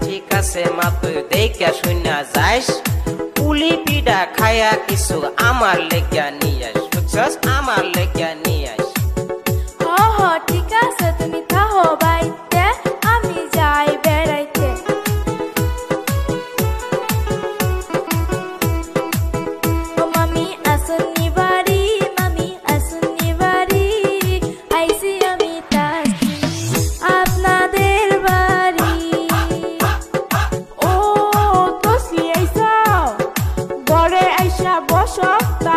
ঠিক আছে মা তুই দেখা শুনা যাইস পুলি পিঠা খায়া কিছু আমার লেগা নিয়ে আস বুঝছস আমার লেগা নিয়ে আস ঠিক আছে তুমি থাকো বাইতে আমি যাই বেড়াইতে ও মামি আসুনি বাড়ি আইসি আমি তাসি আপনাদের বাড়ি বসো তা